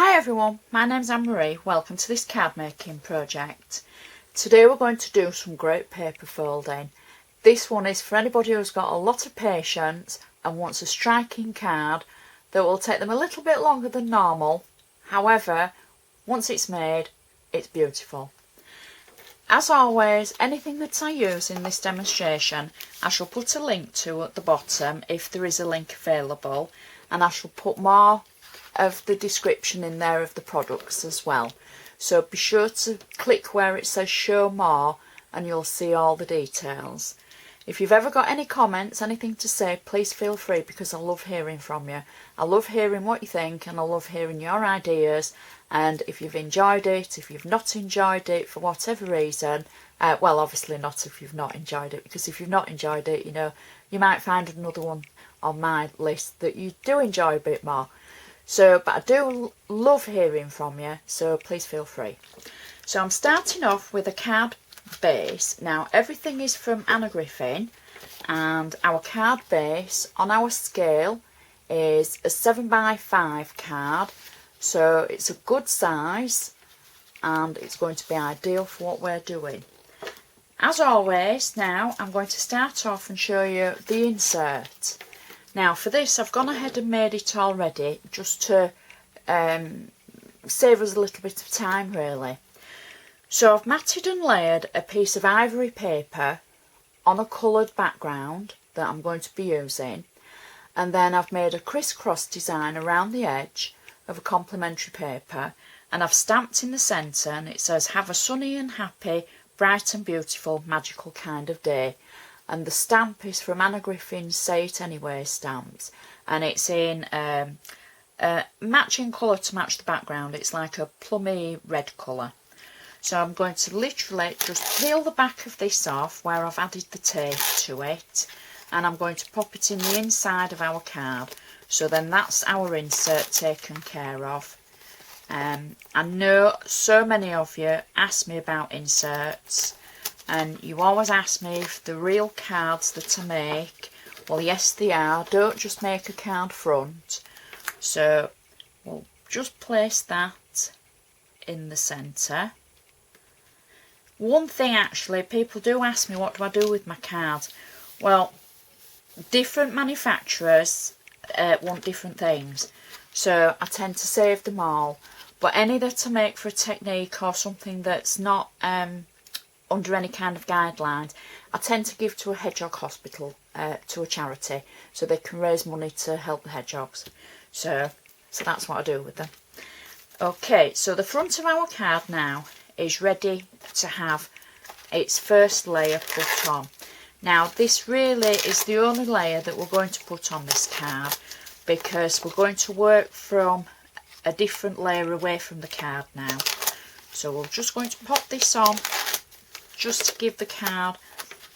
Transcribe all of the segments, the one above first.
Hi everyone, my name's Anna Marie. Welcome to this card making project. Today we're going to do some great paper folding. This one is for anybody who's got a lot of patience and wants a striking card that will take them a little bit longer than normal. However, once it's made, it's beautiful. As always, anything that I use in this demonstration I shall put a link to at the bottom if there is a link available, and I shall put more of the description in there of the products as well. So be sure to click where it says show more and you'll see all the details. If you've ever got any comments, anything to say, please feel free, because I love hearing from you. I love hearing what you think and I love hearing your ideas, and if you've enjoyed it, if you've not enjoyed it for whatever reason, well, obviously not if you've not enjoyed it, because if you've not enjoyed it, you know, you might find another one on my list that you do enjoy a bit more. So, but I do love hearing from you, so please feel free. So I'm starting off with a card base. Now everything is from Anna Griffin, and our card base on our scale is a 7x5 card, so it's a good size and it's going to be ideal for what we're doing. As always, now I'm going to start off and show you the insert. Now for this I've gone ahead and made it already, just to save us a little bit of time really. So I've matted and layered a piece of ivory paper on a coloured background that I'm going to be using, and then I've made a crisscross design around the edge of a complementary paper, and I've stamped in the centre, and it says have a sunny and happy, bright and beautiful, magical kind of day. And the stamp is from Anna Griffin's Say It Anyway stamps, and it's in matching colour to match the background. It's like a plummy red colour. So I'm going to literally just peel the back of this off where I've added the tape to it, and I'm going to pop it in the inside of our card. So then that's our insert taken care of. I know so many of you ask me about inserts, and you always ask me if the real cards that I make. Well, yes they are. Don't just make a card front. So we'll just place that in the centre. One thing actually, people do ask me what do I do with my cards. Well, different manufacturers want different things, so I tend to save them all. But any that I make for a technique or something that's not under any kind of guidelines, I tend to give to a hedgehog hospital, to a charity, so they can raise money to help the hedgehogs. So that's what I do with them. Okay, so the front of our card now is ready to have its first layer put on. Now this really is the only layer that we're going to put on this card, because we're going to work from a different layer away from the card now. So we're just going to pop this on, just to give the card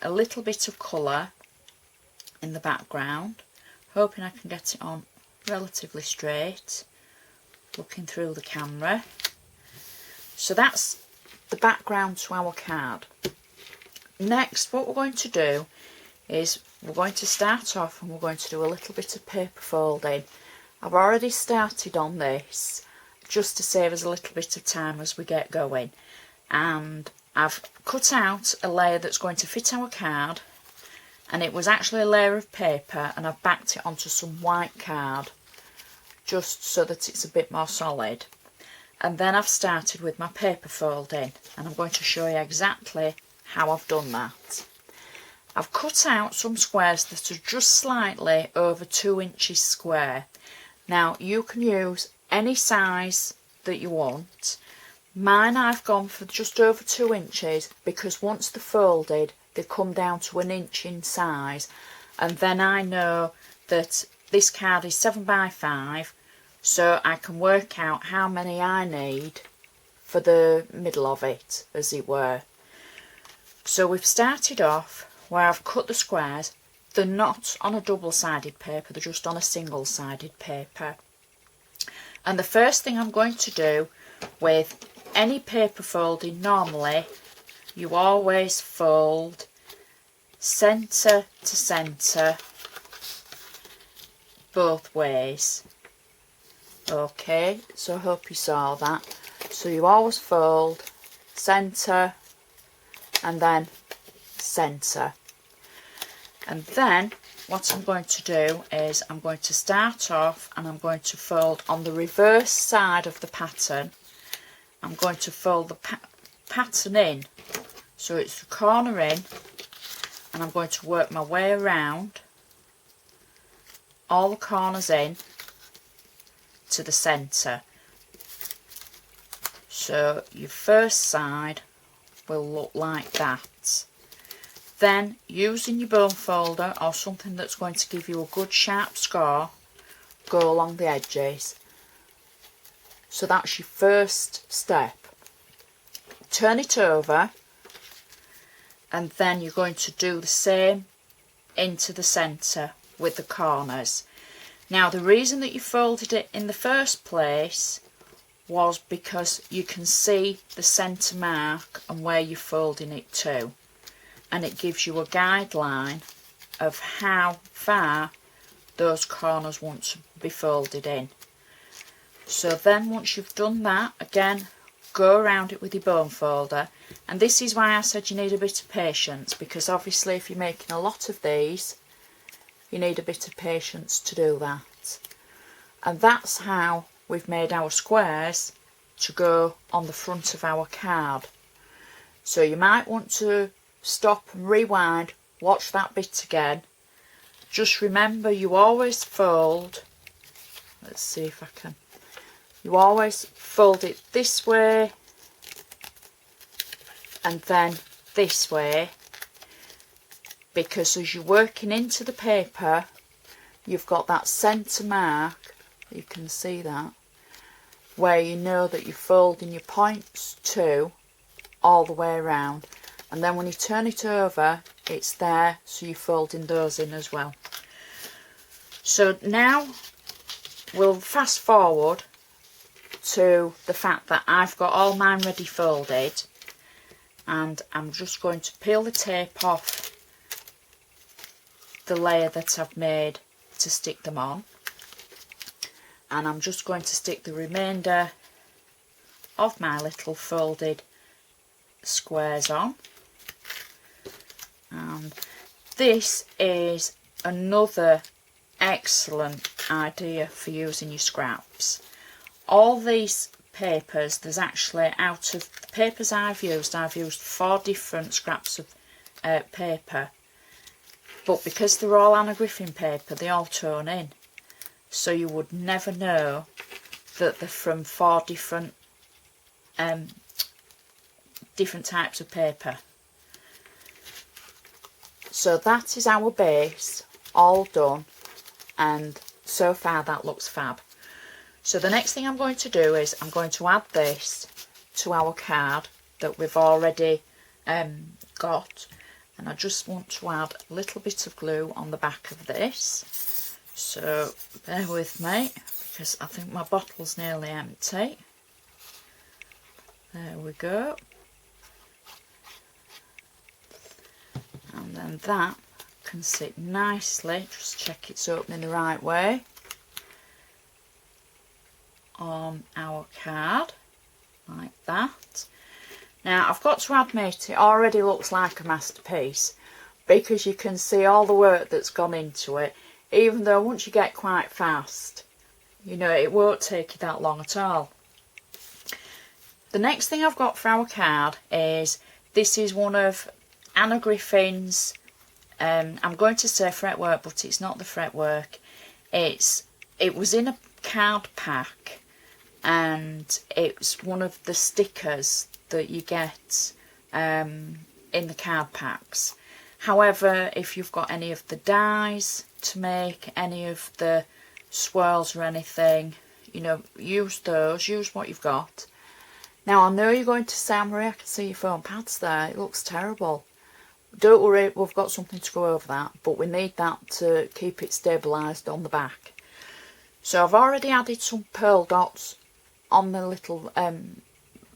a little bit of colour in the background, hoping I can get it on relatively straight, looking through the camera. So that's the background to our card. Next, what we're going to do is we're going to start off and we're going to do a little bit of paper folding. I've already started on this just to save us a little bit of time as we get going, and I've cut out a layer that's going to fit our card, and it was actually a layer of paper, and I've backed it onto some white card just so that it's a bit more solid. And then I've started with my paper folding, and I'm going to show you exactly how I've done that. I've cut out some squares that are just slightly over 2 inches square. Now you can use any size that you want. Mine I've gone for just over 2 inches, because once they're folded they come down to 1 inch in size, and then I know that this card is 7x5, so I can work out how many I need for the middle of it, as it were. So we've started off where I've cut the squares. They're not on a double-sided paper, they're just on a single-sided paper. And the first thing I'm going to do with any paper folding, normally you always fold centre to centre both ways. Okay, so I hope you saw that. So you always fold centre and then centre. And then what I'm going to do is I'm going to start off and I'm going to fold on the reverse side of the pattern. I'm going to fold the pattern in, so it's the corner in, and I'm going to work my way around all the corners in to the centre. So your first side will look like that. Then, using your bone folder or something that's going to give you a good sharp score, go along the edges. So that's your first step. Turn it over, and then you're going to do the same into the centre with the corners. Now, the reason that you folded it in the first place was because you can see the centre mark and where you're folding it to, and it gives you a guideline of how far those corners want to be folded in. So then once you've done that, again, go around it with your bone folder. And this is why I said you need a bit of patience, because obviously if you're making a lot of these, you need a bit of patience to do that. And that's how we've made our squares to go on the front of our card. So you might want to stop and rewind, watch that bit again. Just remember, you always fold, let's see if I can, you always fold it this way and then this way, because as you're working into the paper, you've got that centre mark, you can see that, where you know that you're folding your points to all the way around. And then when you turn it over, it's there, so you're folding those in as well. So now we'll fast forward to the fact that I've got all mine ready folded, and I'm just going to peel the tape off the layer that I've made to stick them on, and I'm just going to stick the remainder of my little folded squares on. And this is another excellent idea for using your scraps. All these papers, there's actually, out of the papers I've used 4 different scraps of paper, but because they're all Anna Griffin paper, they all tone in, so you would never know that they're from 4 different types of paper. So that is our base all done, and so far that looks fab. So the next thing I'm going to do is I'm going to add this to our card that we've already got, and I just want to add a little bit of glue on the back of this. So bear with me, because I think my bottle's nearly empty. There we go. And then that can sit nicely, just check it's opening the right way, on our card, like that. Now I've got to admit, it already looks like a masterpiece, because you can see all the work that's gone into it, even though once you get quite fast, you know, it won't take you that long at all. The next thing I've got for our card is, this is one of Anna Griffin's, I'm going to say fretwork, but it's not the fretwork. It was in a card pack, and it's one of the stickers that you get in the card packs. However, if you've got any of the dies to make any of the swirls or anything, you know, use those, use what you've got. Now I know you're going to say, Marie, I can see your foam pads there, it looks terrible. Don't worry, we've got something to go over that, but we need that to keep it stabilised on the back. So I've already added some pearl dots on the little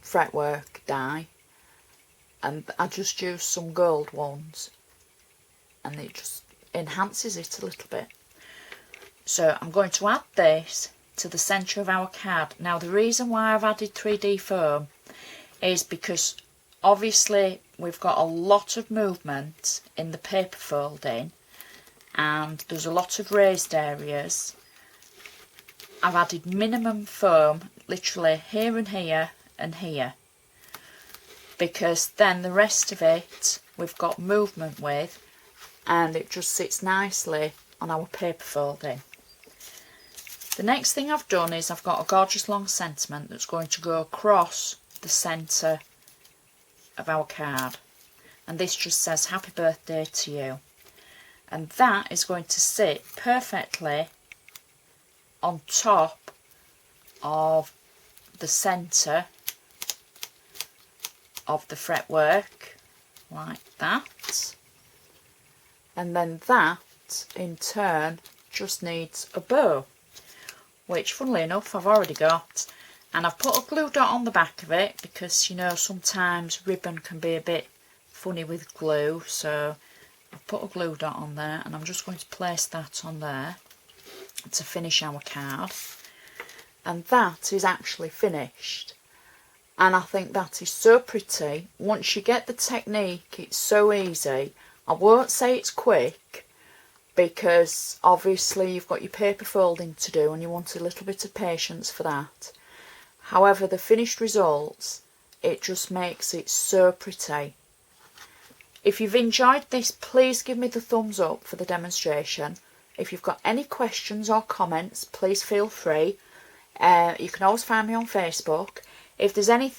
fretwork die, and I just used some gold ones, and it just enhances it a little bit. So I'm going to add this to the centre of our card. Now the reason why I've added 3D foam is because obviously we've got a lot of movement in the paper folding and there's a lot of raised areas. I've added minimum foam literally here and here and here, because then the rest of it we've got movement with and it just sits nicely on our paper folding. The next thing I've done is I've got a gorgeous long sentiment that's going to go across the centre of our card, and this just says happy birthday to you, and that is going to sit perfectly on top of the centre of the fretwork like that, and then that in turn just needs a bow, which funnily enough I've already got, and I've put a glue dot on the back of it because you know sometimes ribbon can be a bit funny with glue, so I've put a glue dot on there and I'm just going to place that on there to finish our card, and that is actually finished. And I think that is so pretty. Once you get the technique, it's so easy. I won't say it's quick because obviously you've got your paper folding to do and you want a little bit of patience for that. However, the finished results, it just makes it so pretty. If you've enjoyed this, please give me the thumbs up for the demonstration. If you've got any questions or comments, please feel free. You can always find me on Facebook. If there's any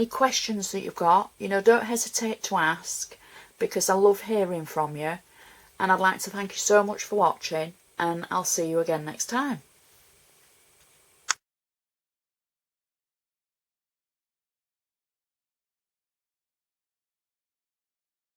questions that you've got, you know, don't hesitate to ask, because I love hearing from you. And I'd like to thank you so much for watching, and I'll see you again next time.